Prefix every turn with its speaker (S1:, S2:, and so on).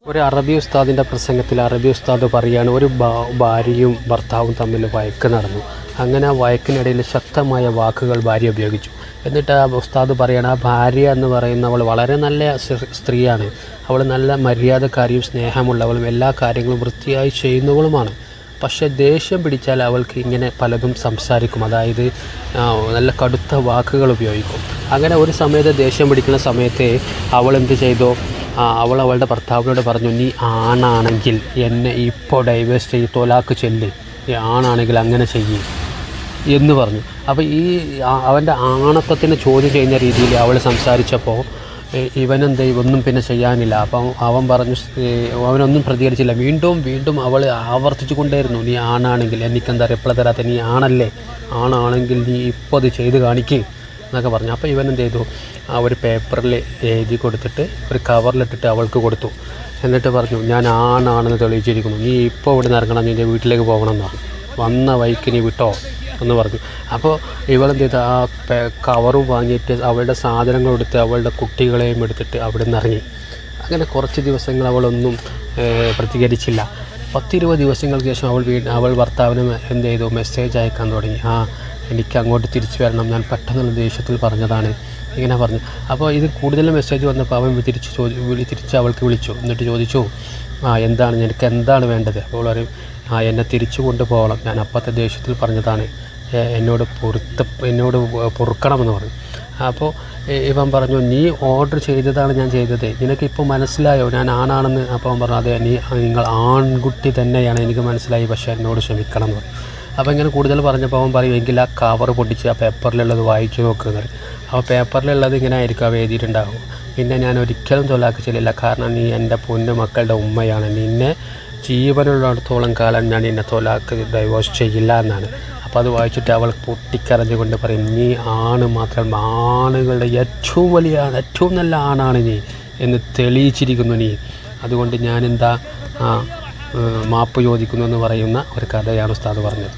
S1: ഒരു അറബി ഉസ്താദിൻ്റെ പ്രസംഗത്തിൽ അറബി ഉസ്താദ് പറയുകയാണ്, ഒരു ഭാര്യയും ഭർത്താവും തമ്മിൽ വഴക്ക് നടന്നു. അങ്ങനെ ആ വഴക്കിനിടയിൽ ശക്തമായ വാക്കുകൾ ഭാര്യ ഉപയോഗിച്ചു. എന്നിട്ട് ആ ഉസ്താദ് പറയുകയാണ്, ആ ഭാര്യ എന്ന് പറയുന്നവൾ വളരെ നല്ല സ്ത്രീയാണ്, അവൾ നല്ല മര്യാദക്കാരിയും സ്നേഹമുള്ളവളും എല്ലാ കാര്യങ്ങളും വൃത്തിയായി ചെയ്യുന്നവളുമാണ്. പക്ഷേ ദേഷ്യം പിടിച്ചാൽ അവൾക്ക് ഇങ്ങനെ പലതും സംസാരിക്കും, അതായത് നല്ല കടുത്ത വാക്കുകൾ ഉപയോഗിക്കും. അങ്ങനെ ഒരു സമയത്ത് ദേഷ്യം പിടിക്കുന്ന സമയത്ത് അവൾ എന്ത് ചെയ്തു, അവൾ അവളുടെ ഭർത്താവിനോട് പറഞ്ഞു, നീ ആണാണെങ്കിൽ എന്നെ ഇപ്പോൾ ഡൈവേഴ്സ് ചെയ്ത് തൊലാക്ക് ചെല്ല്, ഈ ആണാണെങ്കിൽ അങ്ങനെ ചെയ്യും എന്ന് പറഞ്ഞു. അപ്പോൾ ഈ അവൻ്റെ ആണത്വത്തിന് ചോദ്യം ചെയ്യുന്ന രീതിയിൽ അവൾ സംസാരിച്ചപ്പോൾ ഇവനെന്ത് ഒന്നും പിന്നെ ചെയ്യാനില്ല. അപ്പം അവൻ പറഞ്ഞു, അവനൊന്നും പ്രതികരിച്ചില്ല. വീണ്ടും അവൾ ആവർത്തിച്ചു കൊണ്ടേയിരുന്നു, നീ ആണാണെങ്കിൽ എനിക്കെന്താ റിപ്ലൈ തരാത്ത, നീ ആണല്ലേ, ആണാണെങ്കിൽ നീ ഇപ്പോൾ അത് ചെയ്ത് കാണിക്ക് എന്നൊക്കെ പറഞ്ഞു. അപ്പോൾ ഇവൻ എന്ത് ചെയ്തു, ഒരു പേപ്പറിൽ എഴുതി കൊടുത്തിട്ട് ഒരു കവറിലിട്ടിട്ട് അവൾക്ക് കൊടുത്തു. എന്നിട്ട് പറഞ്ഞു, ഞാൻ ആണാണെന്ന് തെളിയിച്ചിരിക്കുന്നു, നീ ഇപ്പോൾ ഇവിടെ നിന്ന് ഇറങ്ങണം, നിൻ്റെ വീട്ടിലേക്ക് പോകണം എന്ന് പറഞ്ഞു, വന്ന വഴിക്ക് നീ വിട്ടോ എന്ന് പറഞ്ഞു. അപ്പോൾ ഇവളെന്ത് ചെയ്തു, ആ കവറും വാങ്ങിയിട്ട് അവളുടെ സാധനങ്ങൾ എടുത്ത് അവളുടെ കുട്ടികളെയും എടുത്തിട്ട് അവിടെ നിന്ന് ഇറങ്ങി. അങ്ങനെ കുറച്ച് ദിവസങ്ങൾ അവളൊന്നും പ്രതികരിച്ചില്ല. 10-20 ദിവസങ്ങൾക്ക് ശേഷം അവൾ ഭർത്താവിന് എന്ത് ചെയ്തു, മെസ്സേജ് അയക്കാൻ തുടങ്ങി. എനിക്ക് അങ്ങോട്ട് തിരിച്ചു വരണം, ഞാൻ പെട്ടെന്നുള്ള ദേഷ്യത്തിൽ പറഞ്ഞതാണ്, ഇങ്ങനെ പറഞ്ഞു. അപ്പോൾ ഇത് കൂടുതൽ മെസ്സേജ് വന്നപ്പോൾ അവൻ തിരിച്ച് അവൾക്ക് വിളിച്ചു. എന്നിട്ട് ചോദിച്ചു, എന്താണ്, നിനക്ക് എന്താണ് വേണ്ടത്? അപ്പോൾ പറയും, എന്നെ തിരിച്ചു കൊണ്ടുപോകണം, ഞാൻ അപ്പത്തെ ദേഷ്യത്തിൽ പറഞ്ഞതാണ്, എന്നോട് പൊറുക്കണമെന്ന് പറഞ്ഞു. അപ്പോൾ ഇവൻ പറഞ്ഞു, നീ ഓർഡർ ചെയ്തതാണ് ഞാൻ ചെയ്തത്, നിനക്കിപ്പോൾ മനസ്സിലായോ ഞാൻ ആണാണെന്ന്? അപ്പോൾ അവൻ പറഞ്ഞു, അതെ, നിങ്ങൾ ആൺകുട്ടി തന്നെയാണ്, എനിക്ക് മനസ്സിലായി, പക്ഷേ എന്നോട് ക്ഷമിക്കണം എന്ന് പറഞ്ഞു. അപ്പോൾ ഇങ്ങനെ കൂടുതൽ പറഞ്ഞപ്പോൾ അവൻ പറയും, എങ്കിൽ ആ കവർ പൊട്ടിച്ച് ആ പേപ്പറിലുള്ളത് വായിച്ചു നോക്കുന്നത്. അപ്പോൾ പേപ്പറിലുള്ളത് ഇങ്ങനെ ആയിരിക്കും എഴുതിയിട്ടുണ്ടാകും, പിന്നെ ഞാൻ ഒരിക്കലും തൊലാക്ക് ചെല്ലില്ല, കാരണം നീ എൻ്റെ പൊന്നു മക്കളുടെ ഉമ്മയാണ്, നിന്നെ ജീവനുള്ളിടത്തോളം കാലം ഞാൻ നിന്നെ തൊലാക്ക് ഡൈവോഴ്സ് ചെയ്യില്ല എന്നാണ്. അപ്പോൾ അത് വായിച്ചിട്ട് അവൾ പൊട്ടിക്കരഞ്ഞുകൊണ്ട് പറയും, നീ ആണ് മാത്രം, ആണുകളുടെ ഏറ്റവും നല്ല ആണാണ് നീ എന്ന് തെളിയിച്ചിരിക്കുന്നു നീ, അതുകൊണ്ട് ഞാനെന്താ മാപ്പ് ചോദിക്കുന്നു എന്ന് പറയുന്ന ഒരു കഥയാണ് ഉസ്താദ് പറഞ്ഞത്.